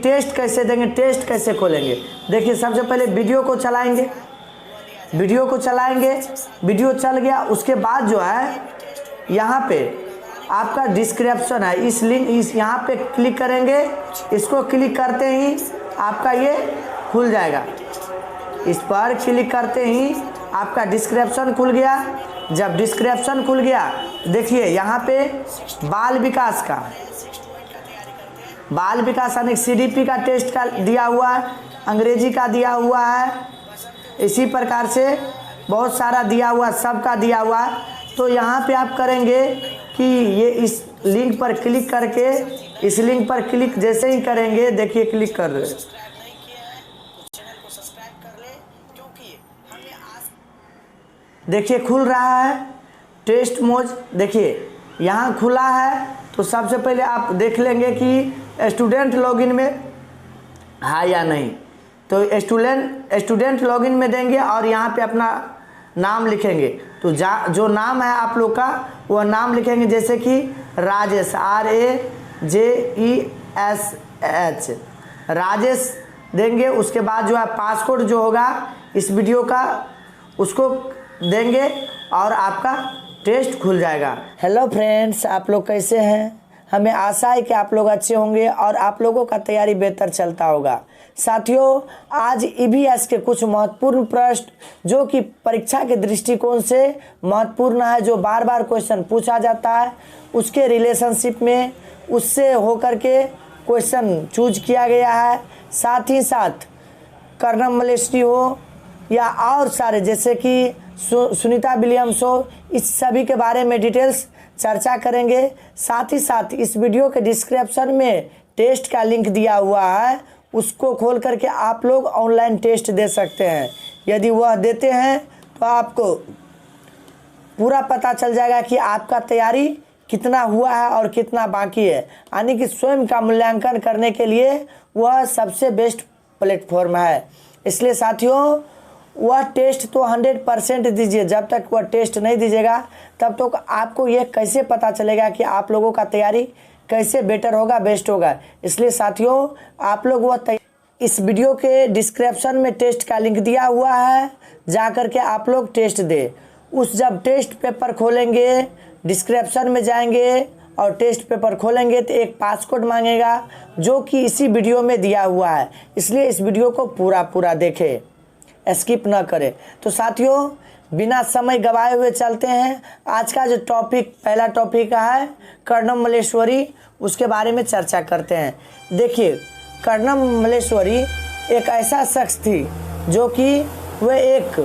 Test कैसे देंगे, test कैसे खोलेंगे। देखिए सबसे पहले वीडियो को चलाएंगे, वीडियो चल गया। उसके बाद जो है यहाँ पे आपका डिस्क्रिप्शन है, इस लिंक यहाँ पे क्लिक करेंगे। इसको क्लिक करते ही आपका ये खुल जाएगा। इस पर क्लिक करते ही आपका डिस्क्रिप्शन खुल गया। जब डिस्क्रिप्शन खुल गया देखिए यहाँ पे बाल विकास यानी CDP का टेस्ट का दिया हुआ है, अंग्रेजी का दिया हुआ है, इसी प्रकार से बहुत सारा दिया हुआ, सबका दिया हुआ है। तो यहाँ पे आप करेंगे कि ये इस लिंक पर क्लिक करके, इस लिंक पर क्लिक जैसे ही करेंगे देखिए क्लिक कर रहे, देखिए खुल रहा है टेस्ट मोज। देखिए यहाँ खुला है। तो सबसे पहले आप देख लेंगे कि स्टूडेंट लॉगिन में है या नहीं। तो स्टूडेंट लॉगिन में देंगे और यहाँ पे अपना नाम लिखेंगे। तो जो नाम है आप लोग का वह नाम लिखेंगे, जैसे कि राजेश, RAJESH राजेश देंगे। उसके बाद जो है पासकोड जो होगा इस वीडियो का उसको देंगे और आपका टेस्ट खुल जाएगा। हेलो फ्रेंड्स, आप लोग कैसे हैं? हमें आशा है कि आप लोग अच्छे होंगे और आप लोगों का तैयारी बेहतर चलता होगा। साथियों, आज EVS के कुछ महत्वपूर्ण प्रश्न जो कि परीक्षा के दृष्टिकोण से महत्वपूर्ण है, जो बार बार क्वेश्चन पूछा जाता है, उसके रिलेशनशिप में उससे होकर के क्वेश्चन चूज किया गया है। साथ ही साथ कर्णम मलेश्वरी हो या और सारे जैसे कि सुनीता विलियम्स हो, इस सभी के बारे में डिटेल्स चर्चा करेंगे। साथ ही साथ इस वीडियो के डिस्क्रिप्शन में टेस्ट का लिंक दिया हुआ है, उसको खोल करके आप लोग ऑनलाइन टेस्ट दे सकते हैं। यदि वह देते हैं तो आपको पूरा पता चल जाएगा कि आपका तैयारी कितना हुआ है और कितना बाकी है। यानी कि स्वयं का मूल्यांकन करने के लिए वह सबसे बेस्ट प्लेटफॉर्म है। इसलिए साथियों, वह टेस्ट तो 100% दीजिए। जब तक वह टेस्ट नहीं दीजिएगा तब तक आपको यह कैसे पता चलेगा कि आप लोगों का तैयारी कैसे बेटर होगा, बेस्ट होगा। इसलिए साथियों, आप लोग इस वीडियो के डिस्क्रिप्शन में टेस्ट का लिंक दिया हुआ है, जा कर के आप लोग टेस्ट दे। जब टेस्ट पेपर खोलेंगे, डिस्क्रिप्शन में जाएंगे और टेस्ट पेपर खोलेंगे तो एक पासकोड मांगेगा जो कि इसी वीडियो में दिया हुआ है। इसलिए इस वीडियो को पूरा देखें, स्किप ना करें। तो साथियों, बिना समय गवाए हुए चलते हैं। आज का जो पहला टॉपिक है कर्णम मलेश्वरी, उसके बारे में चर्चा करते हैं। देखिए, कर्णम मलेश्वरी एक ऐसा शख्स थी जो कि वह एक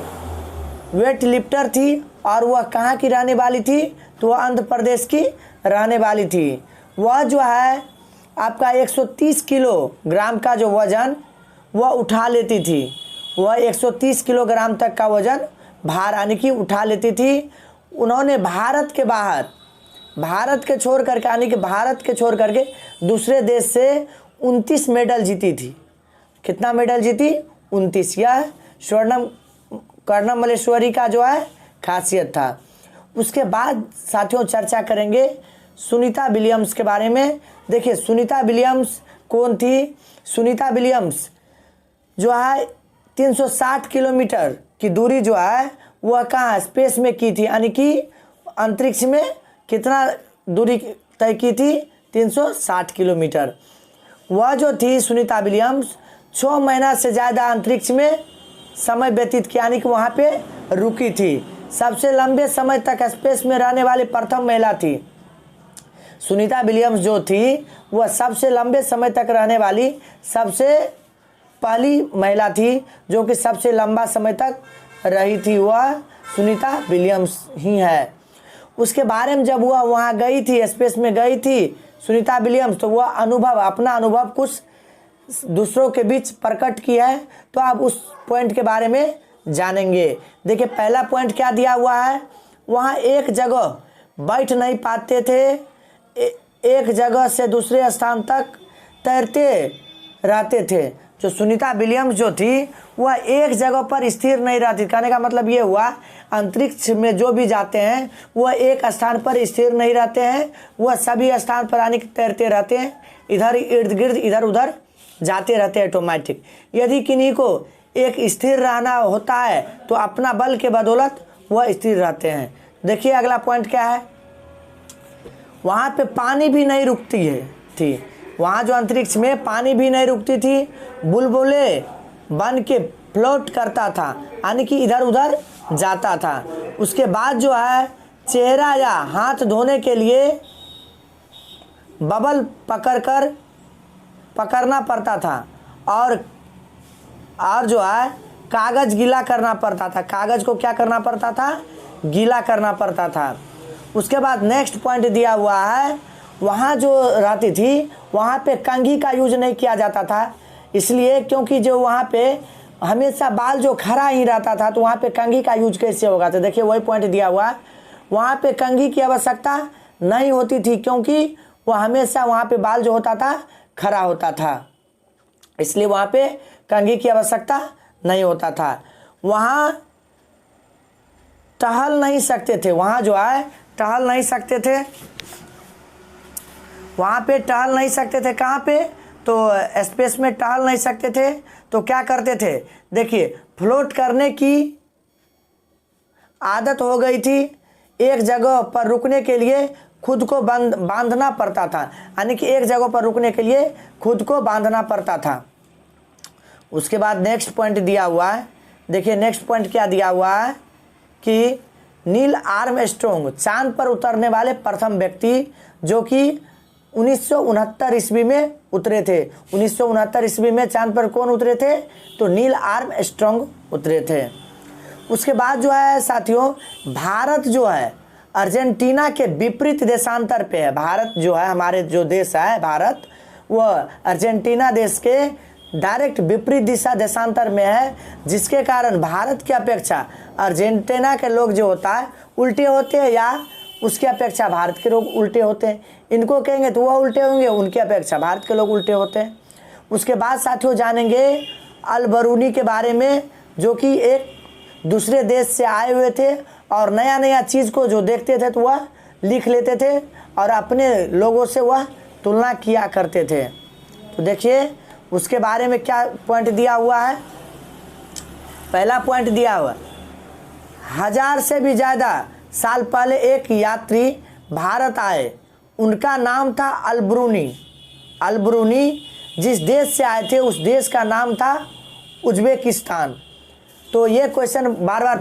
वेट लिफ्टर थी और वह कहाँ की रहने वाली थी, तो वह आंध्र प्रदेश की रहने वाली थी। वह जो है आपका 130 किलोग्राम का जो वज़न वह उठा लेती थी। वह 130 किलोग्राम तक का वज़न भार यानी कि उठा लेती थी। उन्होंने भारत के छोड़ करके दूसरे देश से 29 मेडल जीती थी। कितना मेडल जीती? 29। यह कर्णम मलेश्वरी का जो है खासियत था। उसके बाद साथियों चर्चा करेंगे सुनीता विलियम्स के बारे में। देखिए, सुनीता विलियम्स कौन थी? सुनीता विलियम्स जो है 360 किलोमीटर की दूरी जो है वह कहाँ स्पेस में की थी, यानी कि अंतरिक्ष में कितना दूरी तय की थी? 360 किलोमीटर। वह जो थी सुनीता विलियम्स 6 महीना से ज़्यादा अंतरिक्ष में समय व्यतीत किया, यानी कि वहाँ पे रुकी थी। सबसे लंबे समय तक स्पेस में रहने वाली प्रथम महिला थी। सुनीता विलियम्स जो थी वह सबसे लंबे समय तक रहने वाली सबसे पहली महिला थी जो कि सबसे लंबा समय तक रही थी। वह सुनीता विलियम्स ही है। उसके बारे में जब वह वहाँ गई थी, स्पेस में गई थी सुनीता विलियम्स, तो वह अपना अनुभव कुछ दूसरों के बीच प्रकट किया है। तो आप उस पॉइंट के बारे में जानेंगे। देखिए, पहला पॉइंट क्या दिया हुआ है? वहाँ एक जगह बैठ नहीं पाते थे, एक जगह से दूसरे स्थान तक तैरते रहते थे। जो सुनीता विलियम्स जो थी वह एक जगह पर स्थिर नहीं रहती। कहने का मतलब ये हुआ, अंतरिक्ष में जो भी जाते हैं वह एक स्थान पर स्थिर नहीं रहते हैं, वह सभी स्थान पर आने तैरते रहते हैं, इधर इर्द गिर्द इधर उधर जाते रहते हैं ऑटोमेटिक। यदि किन्हीं को एक स्थिर रहना होता है तो अपना बल के बदौलत वह स्थिर रहते हैं। देखिए अगला पॉइंट क्या है, वहाँ पे पानी भी नहीं रुकती थी, वहाँ जो अंतरिक्ष में पानी भी नहीं रुकती थी, बुलबुले बन के फ्लोट करता था, यानी कि इधर उधर जाता था। उसके बाद जो है चेहरा या हाथ धोने के लिए बबल पकड़ना पड़ता था और जो है कागज़ गीला करना पड़ता था। कागज़ को क्या करना पड़ता था, गीला करना पड़ता था। उसके बाद नेक्स्ट पॉइंट दिया हुआ है, वहाँ जो रहती थी वहाँ पे कंघी का यूज नहीं किया जाता था, इसलिए क्योंकि जो वहाँ पे हमेशा बाल जो खड़ा ही रहता था तो वहाँ पे कंघी का यूज कैसे होगा। तो देखिए वही पॉइंट दिया हुआ है, वहाँ पे कंघी की आवश्यकता नहीं होती थी क्योंकि वह हमेशा वहाँ पे बाल जो होता था खड़ा होता था, इसलिए वहाँ पे कंघी की आवश्यकता नहीं होता था। वहाँ टहल नहीं सकते थे, वहाँ जो है टहल नहीं सकते थे, वहाँ पे टहल नहीं सकते थे। कहाँ पे, तो स्पेस में टहल नहीं सकते थे, तो क्या करते थे, देखिए फ्लोट करने की आदत हो गई थी। एक जगह पर रुकने के लिए खुद को बांधना पड़ता था, यानी कि एक जगह पर रुकने के लिए खुद को बांधना पड़ता था। उसके बाद नेक्स्ट पॉइंट दिया हुआ है, देखिए नेक्स्ट पॉइंट क्या दिया हुआ है कि नील आर्मस्ट्रॉन्ग चांद पर उतरने वाले प्रथम व्यक्ति, जो कि 1969 ईस्वी में उतरे थे। 1969 ईस्वी में चांद पर कौन उतरे थे, तो नील आर्मस्ट्रॉन्ग उतरे थे। उसके बाद जो है साथियों, भारत जो है अर्जेंटीना के विपरीत देशांतर पे है। भारत जो है, हमारे जो देश है भारत, वह अर्जेंटीना देश के डायरेक्ट विपरीत दिशा देशांतर में है, जिसके कारण भारत की अपेक्षा अर्जेंटीना के लोग जो होता है उल्टे होते हैं, या उसकी अपेक्षा भारत के लोग उल्टे होते हैं। इनको कहेंगे तो वह उल्टे होंगे, उनकी अपेक्षा भारत के लोग उल्टे होते हैं। उसके बाद साथियों जानेंगे अल-बरूनी के बारे में, जो कि एक दूसरे देश से आए हुए थे और नया नया चीज़ को जो देखते थे तो वह लिख लेते थे और अपने लोगों से वह तुलना किया करते थे। तो देखिए उसके बारे में क्या पॉइंट दिया हुआ है। पहला पॉइंट दिया हुआ, 1000 से भी ज़्यादा साल पहले एक यात्री भारत आए, उनका नाम था अल-बरूनी। अल-बरूनी जिस देश से आए थे उस देश का नाम था उज्बेकिस्तान। तो ये क्वेश्चन बार बार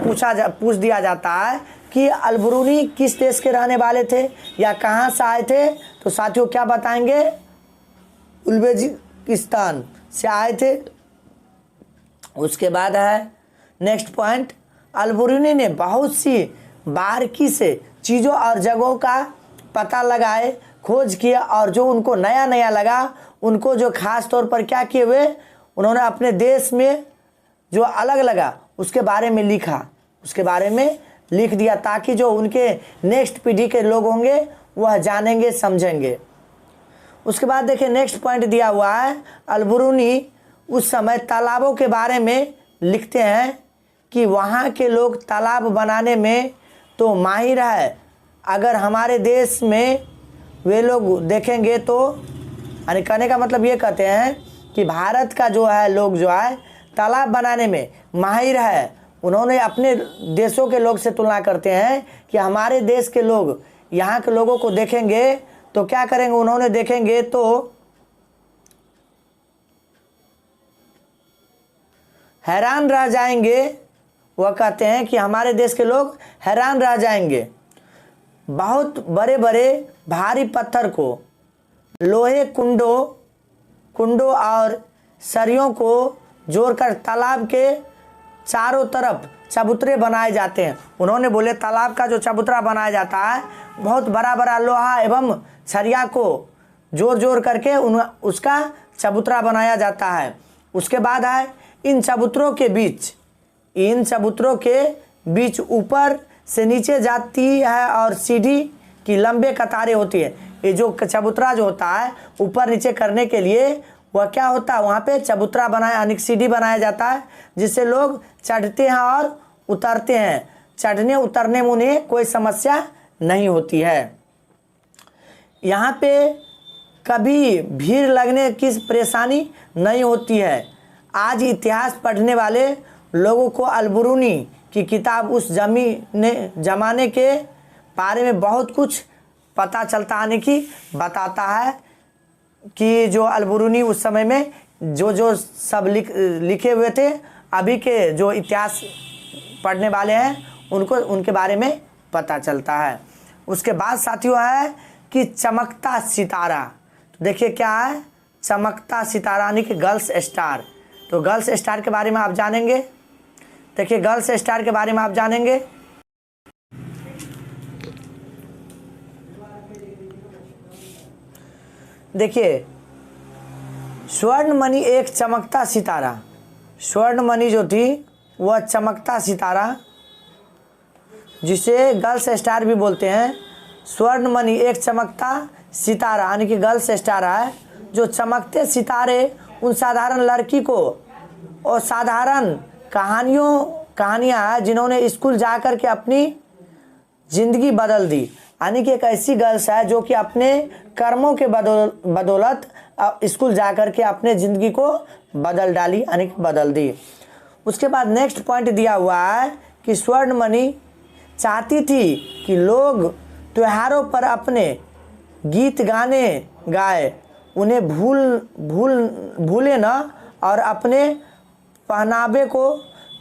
पूछ दिया जाता है कि अल-बरूनी किस देश के रहने वाले थे या कहाँ से आए थे, तो साथियों क्या बताएंगे, उज्बेकिस्तान से आए थे। उसके बाद है नेक्स्ट पॉइंट, अल-बरूनी ने बहुत सी बारीकी से चीज़ों और जगहों का पता लगाए, खोज किया, और जो उनको नया नया लगा उनको जो खास तौर पर क्या किए हुए, उन्होंने अपने देश में जो अलग लगा उसके बारे में लिखा, उसके बारे में लिख दिया, ताकि जो उनके नेक्स्ट पीढ़ी के लोग होंगे वह जानेंगे समझेंगे। उसके बाद देखिए नेक्स्ट पॉइंट दिया हुआ है, अल-बरूनी उस समय तालाबों के बारे में लिखते हैं कि वहाँ के लोग तालाब बनाने में तो माहिर है। अगर हमारे देश में वे लोग देखेंगे तो, यानी कहने का मतलब ये कहते हैं कि भारत का जो है लोग जो है तालाब बनाने में माहिर है। उन्होंने अपने देशों के लोग से तुलना करते हैं कि हमारे देश के लोग यहाँ के लोगों को देखेंगे तो क्या करेंगे, उन्होंने देखेंगे तो हैरान रह जाएंगे। वह कहते हैं कि हमारे देश के लोग हैरान रह जाएंगे। बहुत बड़े बड़े भारी पत्थर को, लोहे कुंडों और सरियों को जोड़कर तालाब के चारों तरफ चबूतरे बनाए जाते हैं। उन्होंने बोले तालाब का जो चबूतरा बनाया जाता है, बहुत बड़ा बड़ा लोहा एवं सरिया को जोड़ करके उसका चबूतरा बनाया जाता है। उसके बाद है इन चबूतरों के बीच ऊपर से नीचे जाती है और सीढ़ी की लंबे कतारें होती है। ये जो चबूतरा जो होता है ऊपर नीचे करने के लिए वह क्या होता है, वहाँ पे चबूतरा बनाया, सीढ़ी बनाया जाता है, जिससे लोग चढ़ते हैं और उतरते हैं। चढ़ने उतरने में उन्हें कोई समस्या नहीं होती है। यहाँ पे कभी भीड़ लगने की परेशानी नहीं होती है। आज इतिहास पढ़ने वाले लोगों को अल-बिरूनी की किताब उस ज़माने के बारे में बहुत कुछ पता चलता आने की बताता है कि जो अल-बिरूनी उस समय में जो सब लिखे हुए थे, अभी के जो इतिहास पढ़ने वाले हैं उनको उनके बारे में पता चलता है। उसके बाद साथियों है कि चमकता सितारा। तो देखिए क्या है, चमकता सितारा यानी कि गर्ल्स स्टार। तो गर्ल्स स्टार के बारे में आप जानेंगे। देखिए गर्ल्स स्टार के बारे में आप जानेंगे। देखिए स्वर्णमणि एक चमकता सितारा, स्वर्णमणि जो थी वह चमकता सितारा, जिसे गर्ल्स स्टार भी बोलते हैं। स्वर्णमणि एक चमकता सितारा यानी कि गर्ल्स स्टार है, जो चमकते सितारे उन साधारण लड़की को और साधारण कहानियाँ हैं जिन्होंने स्कूल जाकर के अपनी ज़िंदगी बदल दी। यानी कि एक ऐसी गर्ल्स है जो कि अपने कर्मों के बदौलत स्कूल जाकर के अपने ज़िंदगी को बदल डाली, यानी कि बदल दी। उसके बाद नेक्स्ट पॉइंट दिया हुआ है कि स्वर्णमणि चाहती थी कि लोग त्योहारों पर अपने गीत गाने गाए, उन्हें भूले ना और अपने पहनावे को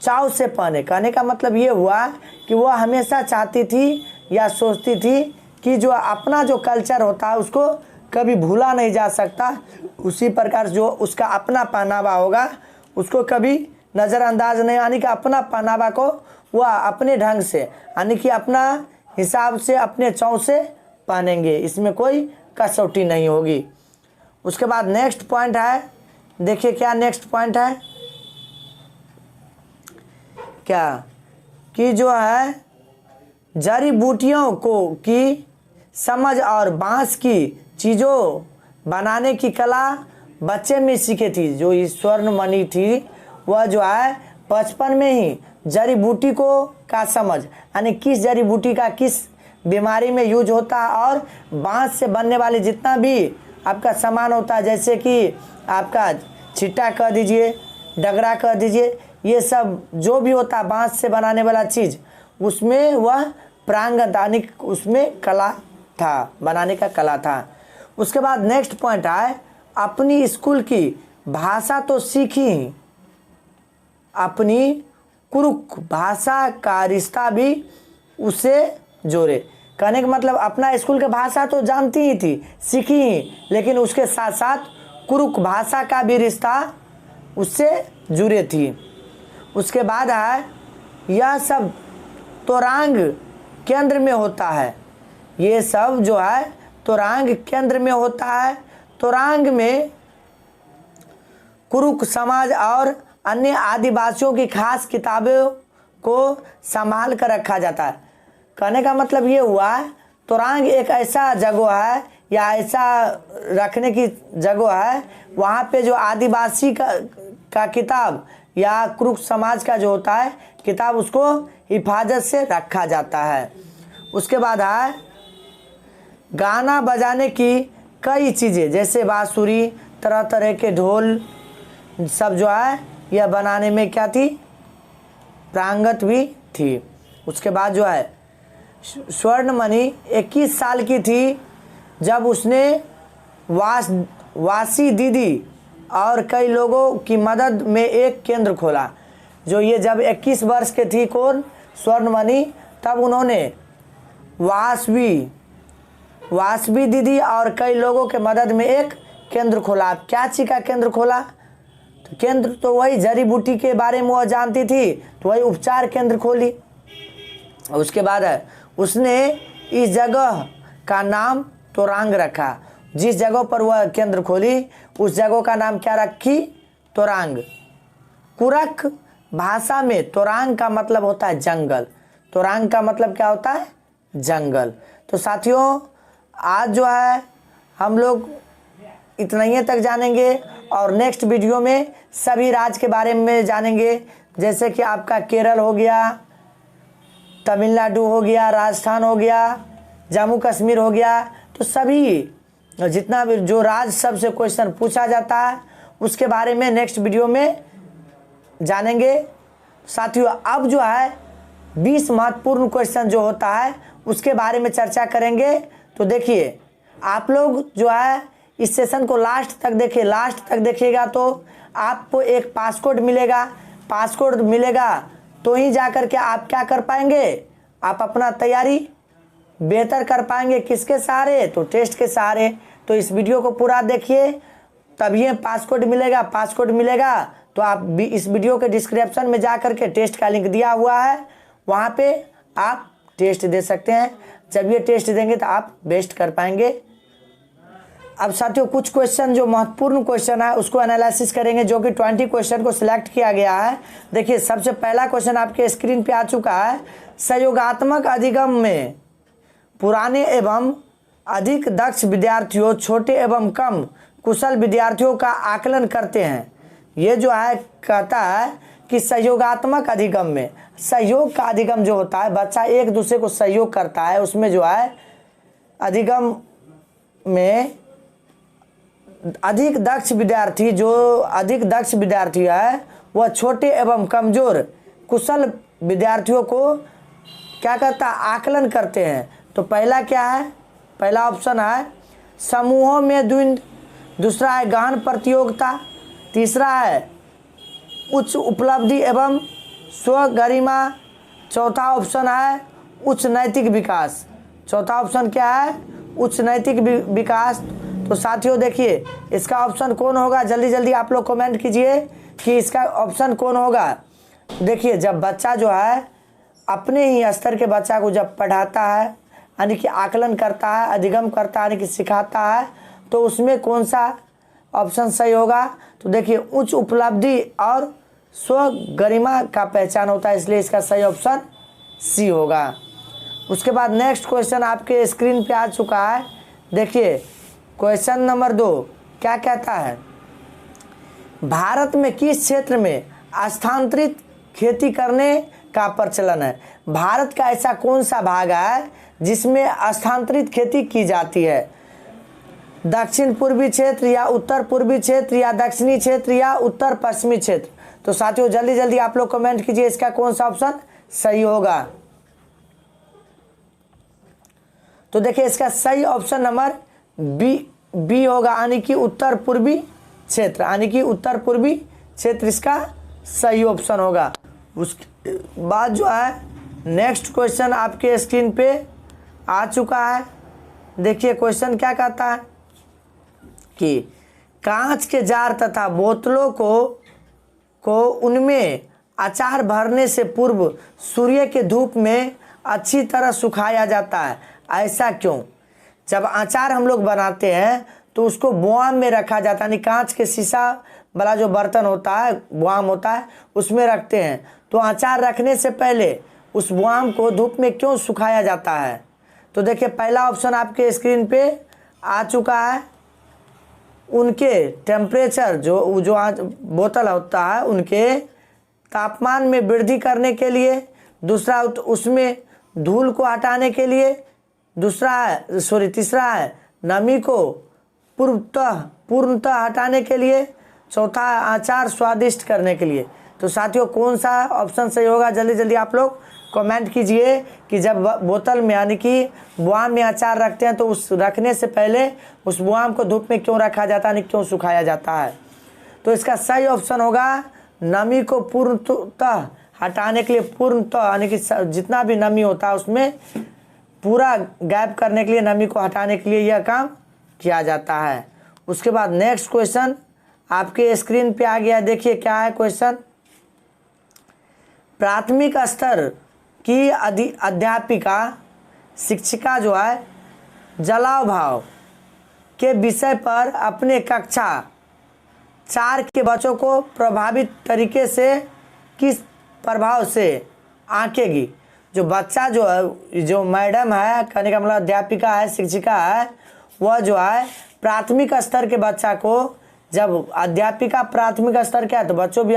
चाव से पहने। कहने का मतलब ये हुआ कि वह हमेशा चाहती थी या सोचती थी कि जो अपना जो कल्चर होता है उसको कभी भूला नहीं जा सकता। उसी प्रकार जो उसका अपना पहनावा होगा उसको कभी नज़रअंदाज नहीं, यानी कि अपना पहनावा को वह अपने ढंग से यानी कि अपना हिसाब से अपने चाव से पहनेंगे, इसमें कोई कसौटी नहीं होगी। उसके बाद नेक्स्ट पॉइंट है, देखिए क्या नेक्स्ट पॉइंट है क्या, कि जो है जड़ी बूटियों की समझ और बांस की चीज़ों बनाने की कला बच्चे में सीखी थी। जो स्वर्णमणि थी वह जो है बचपन में ही जड़ी बूटी का समझ, यानी किस जड़ी बूटी का किस बीमारी में यूज होता है, और बांस से बनने वाले जितना भी आपका सामान होता है, जैसे कि आपका छिट्टा कह दीजिए, डगरा कह दीजिए, ये सब जो भी होता है बांस से बनाने वाला चीज़, उसमें वह प्रांगण यानी उसमें कला था, बनाने का कला था। उसके बाद नेक्स्ट पॉइंट आए, अपनी स्कूल की भाषा तो सीखी, अपनी कुरुक भाषा का रिश्ता भी उससे जोड़े। कहने का मतलब अपना स्कूल की भाषा तो जानती ही थी, सीखी ही, लेकिन उसके साथ साथ कुरुक भाषा का भी रिश्ता उससे जुड़े थी। उसके बाद है यह सब तोरांग केंद्र में होता है, ये सब जो है तोरांग केंद्र में होता है। तोरांग में कुरुक समाज और अन्य आदिवासियों की खास किताबों को संभाल कर रखा जाता है। कहने का मतलब ये हुआ तोरांग एक ऐसा जगह है या ऐसा रखने की जगह है, वहाँ पे जो आदिवासी का किताब या कुरुक समाज का जो होता है किताब, उसको हिफाजत से रखा जाता है। उसके बाद है गाना बजाने की कई चीज़ें, जैसे बांसुरी, तरह तरह के ढोल सब जो है यह बनाने में क्या थी, प्रांगत भी थी। उसके बाद जो है स्वर्णमणि 21 साल की थी जब उसने वासी दीदी और कई लोगों की मदद में एक केंद्र खोला। जो ये जब 21 वर्ष के थी कौन, स्वर्णमणि, तब उन्होंने वासवी दीदी और कई लोगों के मदद में एक केंद्र खोला। क्या चीज़ का केंद्र खोला, तो केंद्र तो वही जड़ी बूटी के बारे में वह जानती थी, तो वही उपचार केंद्र खोली। उसके बाद है उसने इस जगह का नाम तोरांग रखा। जिस जगह पर वह केंद्र खोली उस जगह का नाम क्या रखी, तोरांग। कुरक भाषा में तोरांग का मतलब होता है जंगल। तोरांग का मतलब क्या होता है, जंगल। तो साथियों आज जो है हम लोग इतना ही तक जानेंगे और नेक्स्ट वीडियो में सभी राज्य के बारे में जानेंगे, जैसे कि आपका केरल हो गया, तमिलनाडु हो गया, राजस्थान हो गया, जम्मू कश्मीर हो गया। तो सभी जितना भी जो राज्यसभा से क्वेश्चन पूछा जाता है उसके बारे में नेक्स्ट वीडियो में जानेंगे। साथियों अब जो है 20 महत्वपूर्ण क्वेश्चन जो होता है उसके बारे में चर्चा करेंगे। तो देखिए आप लोग जो है इस सेशन को लास्ट तक देखिए, लास्ट तक देखिएगा तो आपको एक पासकोड मिलेगा। पासकोड मिलेगा तो ही जा कर के आप क्या कर पाएंगे, आप अपना तैयारी बेहतर कर पाएंगे। किसके सहारे, तो टेस्ट के सहारे। तो इस वीडियो को पूरा देखिए तभी पासकोड मिलेगा। पासकोड मिलेगा तो आप भी इस वीडियो के डिस्क्रिप्शन में जा कर के टेस्ट का लिंक दिया हुआ है, वहाँ पे आप टेस्ट दे सकते हैं। जब ये टेस्ट देंगे तो आप बेस्ट कर पाएंगे। अब साथियों कुछ क्वेश्चन जो महत्वपूर्ण क्वेश्चन है उसको एनालिसिस करेंगे, जो कि 20 क्वेश्चन को सिलेक्ट किया गया है। देखिए सबसे पहला क्वेश्चन आपके स्क्रीन पे आ चुका है। सहयोगात्मक अधिगम में पुराने एवं अधिक दक्ष विद्यार्थियों छोटे एवं कम कुशल विद्यार्थियों का आकलन करते हैं। ये जो है कहता है कि सहयोगात्मक अधिगम में, सहयोग का अधिगम जो होता है, बच्चा एक दूसरे को सहयोग करता है, उसमें जो है अधिगम में अधिक दक्ष विद्यार्थी, जो अधिक दक्ष विद्यार्थी है वह छोटे एवं कमजोर कुशल विद्यार्थियों को क्या करता है, आकलन करते हैं। तो पहला क्या है, पहला ऑप्शन है समूहों में द्वंद्व, दूसरा है गहन प्रतियोगिता, तीसरा है उच्च उपलब्धि एवं स्वगरिमा, चौथा ऑप्शन है उच्च नैतिक विकास। चौथा ऑप्शन क्या है, उच्च नैतिक विकास। तो साथियों देखिए इसका ऑप्शन कौन होगा, जल्दी जल्दी आप लोग कमेंट कीजिए कि इसका ऑप्शन कौन होगा। देखिए जब बच्चा जो है अपने ही स्तर के बच्चा को जब पढ़ाता है, यानी कि आकलन करता है, अधिगम करता है, यानी कि सिखाता है, तो उसमें कौन सा ऑप्शन सही होगा। तो देखिए उच्च उपलब्धि और स्व गरिमा का पहचान होता है, इसलिए इसका सही ऑप्शन सी होगा। उसके बाद नेक्स्ट क्वेश्चन आपके स्क्रीन पे आ चुका है। देखिए क्वेश्चन नंबर 2 क्या कहता है, भारत में किस क्षेत्र में स्थानांतरित खेती करने का प्रचलन है। भारत का ऐसा कौन सा भाग है जिसमें स्थानांतरित खेती की जाती है, दक्षिण पूर्वी क्षेत्र या उत्तर पूर्वी क्षेत्र या दक्षिणी क्षेत्र या उत्तर पश्चिमी क्षेत्र। तो साथियों जल्दी जल्दी आप लोग कमेंट कीजिए इसका कौन सा ऑप्शन सही होगा। तो देखिए इसका सही ऑप्शन नंबर बी होगा, यानी कि उत्तर पूर्वी क्षेत्र, यानी कि उत्तर पूर्वी क्षेत्र इसका सही ऑप्शन होगा। उसके बाद जो है नेक्स्ट क्वेश्चन आपके स्क्रीन पे आ चुका है। देखिए क्वेश्चन क्या कहता है कि कांच के जार तथा बोतलों को उनमें अचार भरने से पूर्व सूर्य के धूप में अच्छी तरह सुखाया जाता है, ऐसा क्यों। जब अचार हम लोग बनाते हैं तो उसको बुआम में रखा जाता है, यानी कांच के शीशा वाला जो बर्तन होता है, बुआम होता है, उसमें रखते हैं। तो अचार रखने से पहले उस बुआम को धूप में क्यों सुखाया जाता है। तो देखिए पहला ऑप्शन आपके स्क्रीन पे आ चुका है, उनके टेम्परेचर जो बोतल होता है उनके तापमान में वृद्धि करने के लिए, दूसरा उसमें धूल को हटाने के लिए, तीसरा है नमी को पूर्णतः हटाने के लिए, चौथा अचार स्वादिष्ट करने के लिए। तो साथियों कौन सा ऑप्शन सही होगा, जल्दी जल्दी आप लोग कमेंट कीजिए कि जब बोतल में यानी कि बुआम में अचार रखते हैं तो उस रखने से पहले उस बुआम को धूप में क्यों रखा जाता है, यानी क्यों सुखाया जाता है। तो इसका सही ऑप्शन होगा नमी को पूर्णतः हटाने के लिए, पूर्णतः यानी कि जितना भी नमी होता है उसमें पूरा गायब करने के लिए, नमी को हटाने के लिए यह काम किया जाता है। उसके बाद नेक्स्ट क्वेश्चन आपके स्क्रीन पे आ गया। देखिए क्या है क्वेश्चन, प्राथमिक स्तर की अध्यापिका शिक्षिका जो है जलाव भाव के विषय पर अपने कक्षा 4 के बच्चों को प्रभावित तरीके से किस प्रभाव से आंकेगी। जो बच्चा जो है, जो मैडम है, कहने का मतलब अध्यापिका है, शिक्षिका है, वह जो है प्राथमिक स्तर के बच्चा को, जब अध्यापिका प्राथमिक स्तर क्या है तो बच्चों भी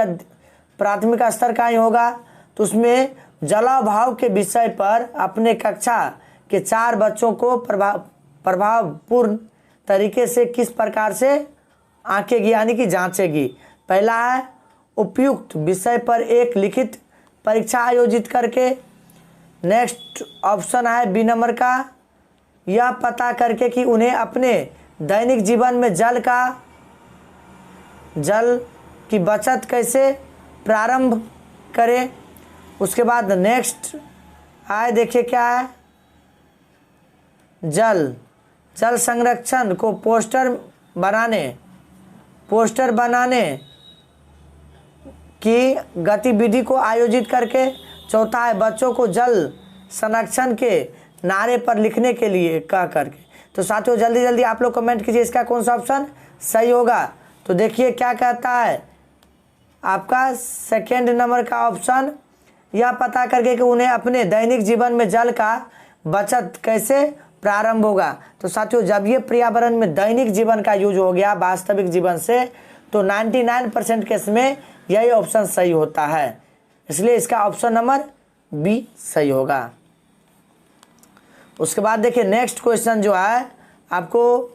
प्राथमिक स्तर का ही होगा, तो उसमें जलाव भाव के विषय पर अपने कक्षा के 4 बच्चों को प्रभावपूर्ण तरीके से किस प्रकार से आंकेगी यानी कि जांचेगी। पहला है उपयुक्त विषय पर एक लिखित परीक्षा आयोजित करके। नेक्स्ट ऑप्शन है बी नंबर का, यह पता करके कि उन्हें अपने दैनिक जीवन में जल की बचत कैसे प्रारंभ करें। उसके बाद नेक्स्ट आए, देखिए क्या है, जल संरक्षण को पोस्टर बनाने की गतिविधि को आयोजित करके। चौथा है बच्चों को जल संरक्षण के नारे पर लिखने के लिए कह करके। तो साथियों जल्दी जल्दी आप लोग कमेंट कीजिए इसका कौन सा ऑप्शन सही होगा। तो देखिए क्या कहता है आपका सेकेंड नंबर का ऑप्शन, यह पता करके कि उन्हें अपने दैनिक जीवन में जल का बचत कैसे प्रारंभ होगा। तो साथियों जब ये पर्यावरण में दैनिक जीवन का यूज हो गया वास्तविक जीवन से, तो 99% केस में यही ऑप्शन सही होता है, इसलिए इसका ऑप्शन नंबर बी सही होगा। उसके बाद देखिए नेक्स्ट क्वेश्चन जो है आपको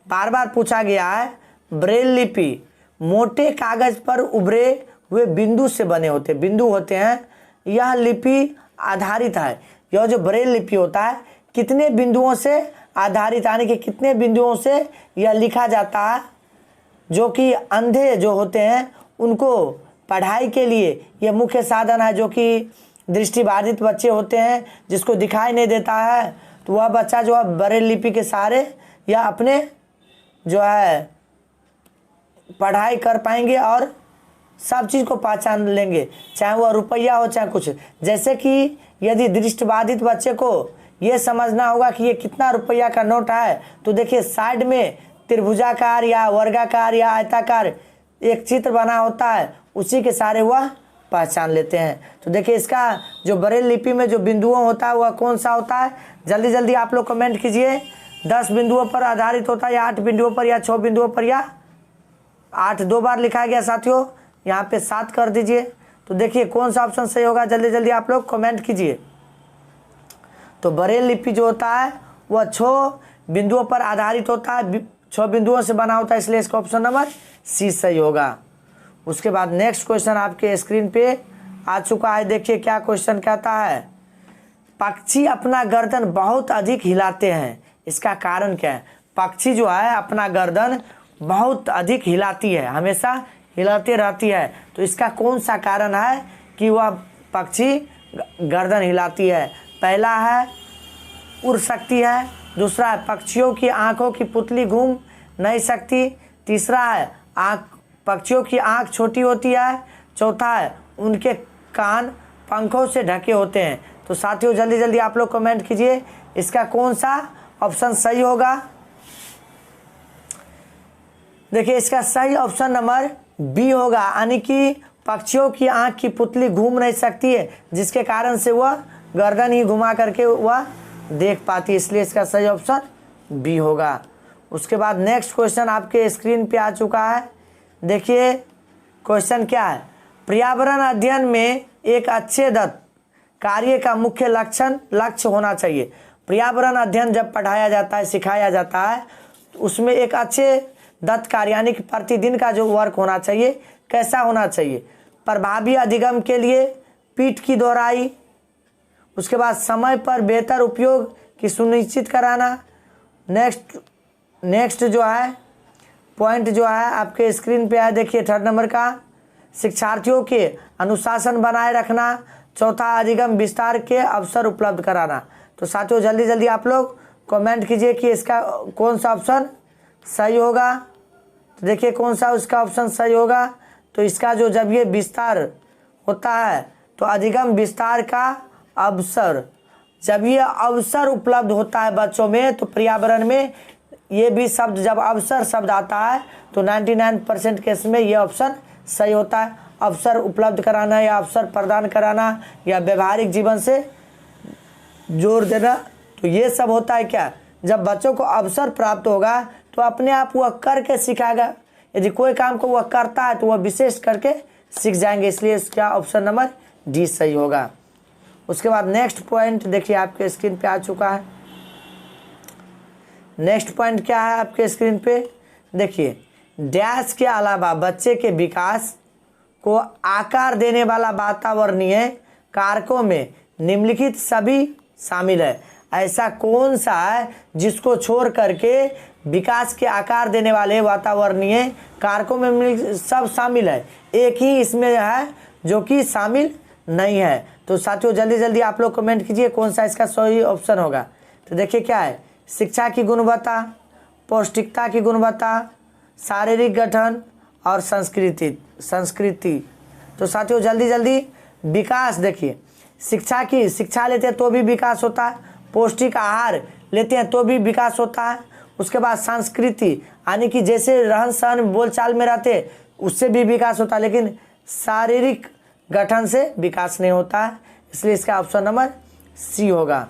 बार बार पूछा गया है, ब्रेल लिपि मोटे कागज पर उभरे हुए बिंदु से बने होते हैं, यह लिपि आधारित है। यह जो ब्रेल लिपि होता है कितने बिंदुओं से आधारित, यानी कि कितने बिंदुओं से यह लिखा जाता है। जो कि अंधे जो होते हैं उनको पढ़ाई के लिए यह मुख्य साधन है। जो कि दृष्टिबाधित बच्चे होते हैं जिसको दिखाई नहीं देता है, तो वह बच्चा जो है ब्रेल लिपि के सहारे या अपने जो है पढ़ाई कर पाएंगे और सब चीज़ को पहचान लेंगे, चाहे वह रुपया हो चाहे कुछ। जैसे कि यदि दृष्टिबाधित बच्चे को ये समझना होगा कि ये कितना रुपया का नोट है, तो देखिए साइड में त्रिभुजाकार या वर्गाकार या आयताकार एक चित्र बना होता है, उसी के सहारे वह पहचान लेते हैं। तो देखिए इसका जो ब्रेल लिपि में जो बिंदुओं होता है वह कौन सा होता है, जल्दी जल्दी आप लोग कमेंट कीजिए। 10 बिंदुओं पर आधारित होता है या 8 बिंदुओं पर या 6 बिंदुओं पर या 8 दो बार लिखा गया साथियों, यहाँ पे 7 कर दीजिए। तो देखिए कौन सा ऑप्शन सही होगा, जल्दी जल्दी आप लोग कमेंट कीजिए। तो ब्रेल लिपि जो होता है वह 6 बिंदुओं पर आधारित होता है, 6 बिंदुओं से बना होता है, इसलिए इसका ऑप्शन नंबर सी सही होगा। उसके बाद नेक्स्ट क्वेश्चन आपके स्क्रीन पे आ चुका है, देखिए क्या क्वेश्चन कहता है, पक्षी अपना गर्दन बहुत अधिक हिलाते हैं, इसका कारण क्या है। पक्षी जो है अपना गर्दन बहुत अधिक हिलाती है, हमेशा हिलाते रहती है, तो इसका कौन सा कारण है कि वह पक्षी गर्दन हिलाती है। पहला है उड़ सकती है, दूसरा है पक्षियों की आंखों की पुतली घूम नहीं सकती, तीसरा है पक्षियों की आंख छोटी होती है, चौथा है उनके कान पंखों से ढके होते हैं। तो साथियों जल्दी जल्दी आप लोग कमेंट कीजिए इसका कौन सा ऑप्शन सही होगा। देखिए इसका सही ऑप्शन नंबर बी होगा, यानी कि पक्षियों की आंख की पुतली घूम नहीं सकती है, जिसके कारण से वह गर्दन ही घुमा करके वह देख पाती है, इसलिए इसका सही ऑप्शन बी होगा। उसके बाद नेक्स्ट क्वेश्चन आपके स्क्रीन पे आ चुका है, देखिए क्वेश्चन क्या है, पर्यावरण अध्ययन में एक अच्छे दत्त कार्य का मुख्य लक्ष्य होना चाहिए। पर्यावरण अध्ययन जब पढ़ाया जाता है सिखाया जाता है, तो उसमें एक अच्छे दत्त कार्य यानी कि प्रतिदिन का जो वर्क होना चाहिए कैसा होना चाहिए, प्रभावी अधिगम के लिए पीठ की दोहराई, उसके बाद समय पर बेहतर उपयोग की सुनिश्चित कराना। नेक्स्ट जो है पॉइंट जो है आपके स्क्रीन पे है, देखिए 3rd नंबर का, शिक्षार्थियों के अनुशासन बनाए रखना, चौथा अधिगम विस्तार के अवसर उपलब्ध कराना। तो साथियों जल्दी जल्दी आप लोग कमेंट कीजिए कि इसका कौन सा ऑप्शन सही होगा। तो देखिए कौन सा उसका ऑप्शन सही होगा, तो इसका जो जब ये विस्तार होता है तो अधिगम विस्तार का अवसर, जब ये अवसर उपलब्ध होता है बच्चों में, तो पर्यावरण में ये भी शब्द जब अवसर शब्द आता है तो 99% केस में ये ऑप्शन सही होता है। अवसर उपलब्ध कराना या अवसर प्रदान कराना या व्यवहारिक जीवन से जोड़ देना, तो ये सब होता है क्या, जब बच्चों को अवसर प्राप्त होगा तो अपने आप वह करके सीखेगा। यदि कोई काम को वह करता है तो वह विशेष करके सीख जाएंगे, इसलिए इसका ऑप्शन नंबर डी सही होगा। उसके बाद नेक्स्ट पॉइंट देखिए आपके स्क्रीन पे आ चुका है, नेक्स्ट पॉइंट क्या है आपके स्क्रीन पे, देखिए डैश के अलावा बच्चे के विकास को आकार देने वाला वातावरणीय कारकों में निम्नलिखित सभी शामिल है। ऐसा कौन सा है जिसको छोड़ करके विकास के आकार देने वाले वातावरणीय कारकों में सब शामिल है, एक ही इसमें है जो कि शामिल नहीं है। तो साथियों जल्दी जल्दी आप लोग कमेंट कीजिए कौन सा इसका सही ऑप्शन होगा। तो देखिए क्या है, शिक्षा की गुणवत्ता, पौष्टिकता की गुणवत्ता, शारीरिक गठन और संस्कृति। तो साथियों जल्दी जल्दी विकास, देखिए शिक्षा लेते हैं तो भी विकास होता है, पौष्टिक आहार लेते हैं तो भी विकास होता है, उसके बाद संस्कृति यानी कि जैसे रहन सहन बोलचाल में रहते उससे भी विकास होता है, लेकिन शारीरिक गठन से विकास नहीं होता है, इसलिए इसका ऑप्शन नंबर सी होगा।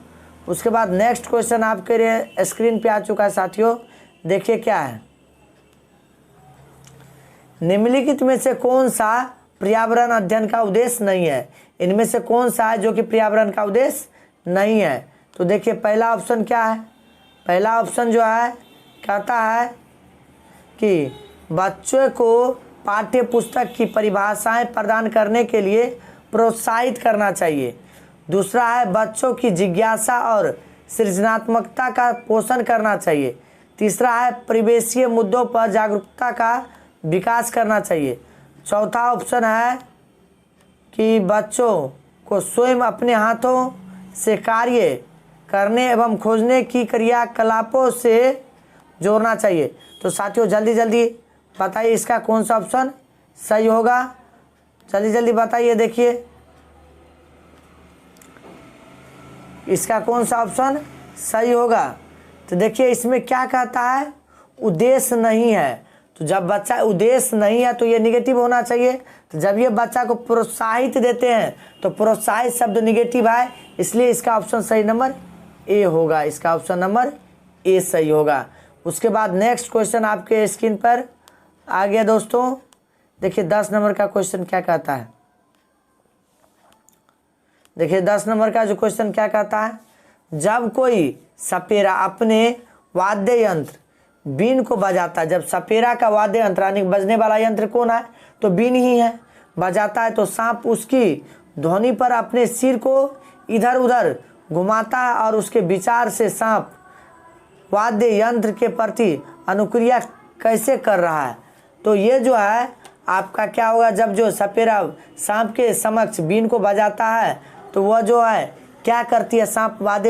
उसके बाद नेक्स्ट क्वेश्चन आपके स्क्रीन पे आ चुका है साथियों, देखिए क्या है, निम्नलिखित में से कौन सा पर्यावरण अध्ययन का उद्देश्य नहीं है। इनमें से कौन सा है जो कि पर्यावरण का उद्देश्य नहीं है। तो देखिए पहला ऑप्शन क्या है, पहला ऑप्शन जो है कहता है कि बच्चों को पाठ्य पुस्तक की परिभाषाएं प्रदान करने के लिए प्रोत्साहित करना चाहिए। दूसरा है बच्चों की जिज्ञासा और सृजनात्मकता का पोषण करना चाहिए। तीसरा है परिवेशीय मुद्दों पर जागरूकता का विकास करना चाहिए। चौथा ऑप्शन है कि बच्चों को स्वयं अपने हाथों से कार्य करने एवं खोजने की क्रियाकलापों से जोड़ना चाहिए। तो साथियों जल्दी जल्दी बताइए इसका कौन सा ऑप्शन सही होगा, जल्दी जल्दी बताइए। देखिए इसका कौन सा ऑप्शन सही होगा। तो देखिए इसमें क्या कहता है, उद्देश्य नहीं है। तो जब बच्चा उद्देश्य नहीं है तो ये निगेटिव होना चाहिए। तो जब ये बच्चा को प्रोत्साहित देते हैं तो प्रोत्साहित शब्द निगेटिव है, इसलिए इसका ऑप्शन सही नंबर ए होगा, इसका ऑप्शन नंबर ए सही होगा। उसके बाद नेक्स्ट क्वेश्चन आपके स्क्रीन पर आ गया दोस्तों, देखिए 10 नंबर का क्वेश्चन क्या कहता है। देखिए 10 नंबर का जो क्वेश्चन क्या कहता है, जब कोई सपेरा अपने वाद्य यंत्र बीन को बजाता है, जब सपेरा का वाद्य यंत्र यानी बजने वाला यंत्र कौन है, तो बीन ही है, बजाता है तो सांप उसकी ध्वनि पर अपने सिर को इधर उधर घुमाता है और उसके विचार से सांप वाद्य यंत्र के प्रति अनुक्रिया कैसे कर रहा है। तो ये जो है आपका क्या होगा, जब जो सपेरा सांप के समक्ष बीन को बजाता है तो वह जो है क्या करती है, सांप वाद्य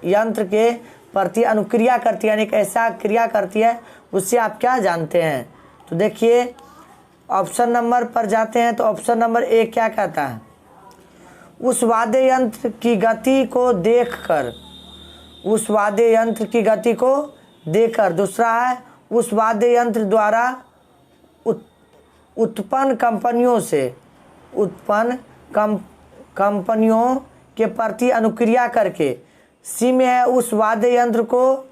यंत्र के प्रति अनुक्रिया करती है, यानी ऐसा क्रिया करती है, उससे आप क्या जानते हैं। तो देखिए ऑप्शन नंबर पर जाते हैं तो ऑप्शन नंबर ए क्या कहता है, उस वाद्य यंत्र की गति को देखकर, उस वाद्य यंत्र की गति को देखकर। दूसरा है उस वाद्य यंत्र द्वारा उत्पन्न कंपनियों के प्रति अनुक्रिया करके। सी में है उस वाद्य यंत्र को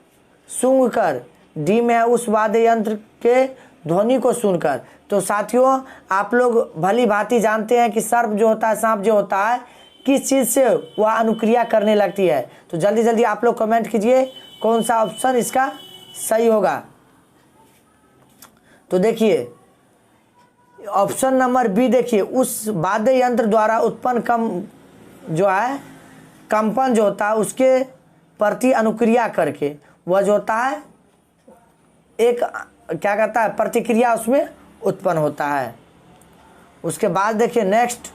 सूंघकर। डी में है उस वाद्य यंत्र के ध्वनि को सुनकर। तो साथियों आप लोग भली भांति जानते हैं कि सर्प जो होता है, सांप जो होता है, किस चीज़ से वह अनुक्रिया करने लगती है। तो जल्दी जल्दी आप लोग कमेंट कीजिए कौन सा ऑप्शन इसका सही होगा। तो देखिए ऑप्शन नंबर बी, देखिए उस वाद्य यंत्र द्वारा उत्पन्न कंपन जो होता है उसके प्रति अनुक्रिया करके वह जो होता है एक क्या कहता है, प्रतिक्रिया उसमें उत्पन्न होता है। उसके बाद देखिए नेक्स्ट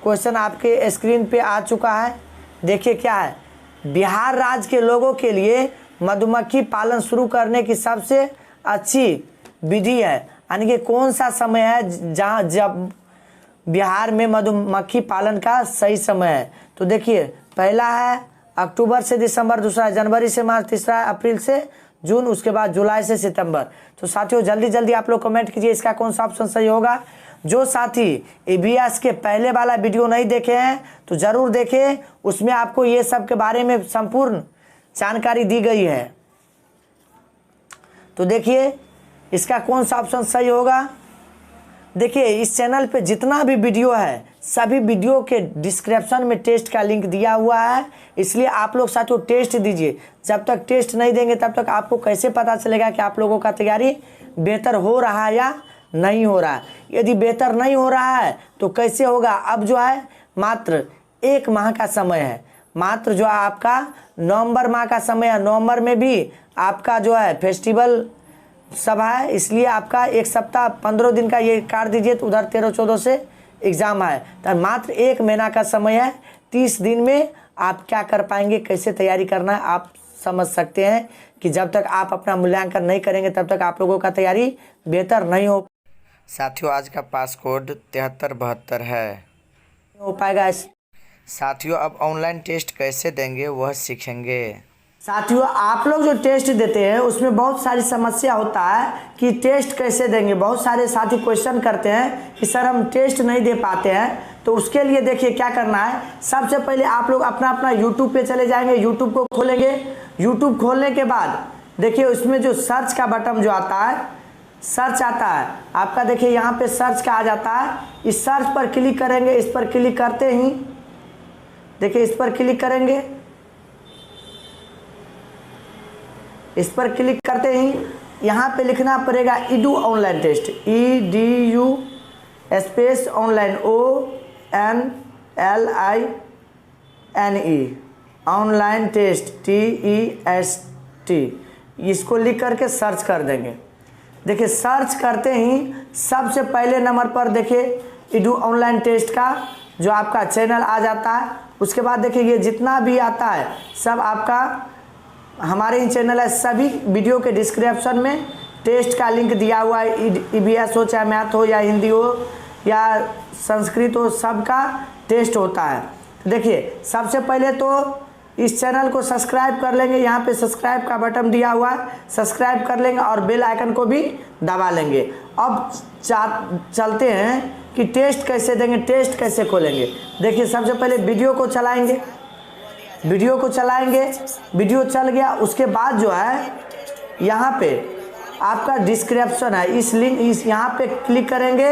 क्वेश्चन आपके स्क्रीन पे आ चुका है, देखिए क्या है, बिहार राज्य के लोगों के लिए मधुमक्खी पालन शुरू करने की सबसे अच्छी विधि है, यानी कि कौन सा समय है जब बिहार में मधुमक्खी पालन का सही समय है। तो देखिए पहला है अक्टूबर से दिसंबर, दूसरा है जनवरी से मार्च, तीसरा है अप्रैल से जून, उसके बाद जुलाई से सितंबर। तो साथियों जल्दी जल्दी आप लोग कमेंट कीजिए इसका कौन सा ऑप्शन सही होगा। जो साथी EVS के पहले वाला वीडियो नहीं देखे हैं तो ज़रूर देखें, उसमें आपको ये सब के बारे में संपूर्ण जानकारी दी गई है। तो देखिए इसका कौन सा ऑप्शन सही होगा। देखिए इस चैनल पे जितना भी वीडियो है सभी वीडियो के डिस्क्रिप्शन में टेस्ट का लिंक दिया हुआ है, इसलिए आप लोग साथियों टेस्ट दीजिए। जब तक टेस्ट नहीं देंगे तब तक आपको कैसे पता चलेगा कि आप लोगों का तैयारी बेहतर हो रहा है या नहीं हो रहा है। यदि बेहतर नहीं हो रहा है तो कैसे होगा। अब जो है मात्र 1 माह का समय है, मात्र जो है आपका नवंबर माह का समय है। नवंबर में भी आपका जो है फेस्टिवल सब है, इसलिए आपका 1 सप्ताह 15 दिन का ये काट दीजिए तो उधर 13-14 से एग्ज़ाम है। तो मात्र 1 महीना का समय है, 30 दिन में आप क्या कर पाएंगे, कैसे तैयारी करना है आप समझ सकते हैं कि जब तक आप अपना मूल्यांकन नहीं करेंगे तब तक आप लोगों का तैयारी बेहतर नहीं हो। साथियों आज का पास कोड 7372 है, हो पाएगा। साथियों अब ऑनलाइन टेस्ट कैसे देंगे वह सीखेंगे। साथियों आप लोग जो टेस्ट देते हैं उसमें बहुत सारी समस्या होता है कि टेस्ट कैसे देंगे। बहुत सारे साथी क्वेश्चन करते हैं कि सर हम टेस्ट नहीं दे पाते हैं। तो उसके लिए देखिए क्या करना है। सबसे पहले आप लोग अपना यूट्यूब पे चले जाएंगे, यूट्यूब को खोलेंगे। यूट्यूब खोलने के बाद देखिए उसमें जो सर्च का बटन जो आता है, सर्च आता है आपका, देखिए यहाँ पे सर्च का आ जाता है। इस सर्च पर क्लिक करेंगे। इस पर क्लिक करते ही देखिए इस पर क्लिक करेंगे। इस पर क्लिक करते ही यहाँ पे लिखना पड़ेगा edu online test, EDU space online ONLINE online test TEST। इसको लिख करके सर्च कर देंगे। देखिए सर्च करते ही सबसे पहले नंबर पर देखिए ईडू ऑनलाइन टेस्ट का जो आपका चैनल आ जाता है। उसके बाद देखिए ये जितना भी आता है सब आपका हमारे ही चैनल है। सभी वीडियो के डिस्क्रिप्शन में टेस्ट का लिंक दिया हुआ है। EVS हो चाहे मैथ हो या हिंदी हो या संस्कृत हो, सबका टेस्ट होता है। देखिए सबसे पहले तो इस चैनल को सब्सक्राइब कर लेंगे। यहाँ पे सब्सक्राइब का बटन दिया हुआ है, सब्सक्राइब कर लेंगे और बेल आइकन को भी दबा लेंगे। अब चलते हैं कि टेस्ट कैसे देंगे, टेस्ट कैसे खोलेंगे। देखिए सबसे पहले वीडियो को चलाएंगे, वीडियो को चलाएंगे। वीडियो चल गया उसके बाद जो है यहाँ पे आपका डिस्क्रिप्शन है, इस लिंक यहाँ पे क्लिक करेंगे।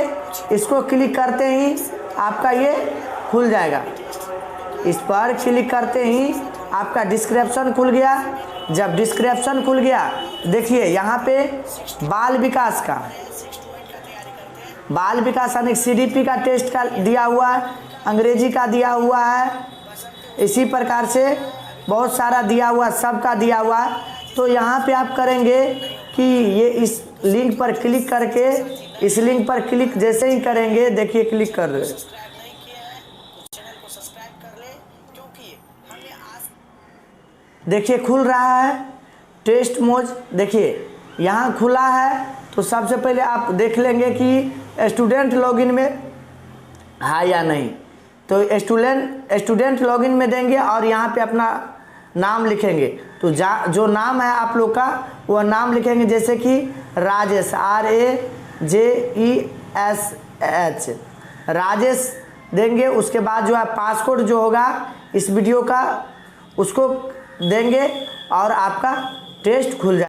इसको क्लिक करते ही आपका ये खुल जाएगा। इस पर क्लिक करते ही आपका डिस्क्रिप्शन खुल गया। जब डिस्क्रिप्शन खुल गया देखिए यहाँ पे बाल विकास यानी CDP का टेस्ट का दिया हुआ है, अंग्रेजी का दिया हुआ है, इसी प्रकार से बहुत सारा दिया हुआ, सबका दिया हुआ है। तो यहाँ पे आप करेंगे कि ये इस लिंक पर क्लिक करके, इस लिंक पर क्लिक जैसे ही करेंगे देखिए क्लिक कर रहे, देखिए खुल रहा है टेस्ट मोज। देखिए यहाँ खुला है तो सबसे पहले आप देख लेंगे कि स्टूडेंट लॉगिन में है या नहीं। तो स्टूडेंट लॉगिन में देंगे और यहाँ पे अपना नाम लिखेंगे। तो जो नाम है आप लोग का वह नाम लिखेंगे, जैसे कि राजेश RAJESH राजेश देंगे। उसके बाद जो है पासकोड जो होगा इस वीडियो का उसको देंगे और आपका टेस्ट खुल जाएगा।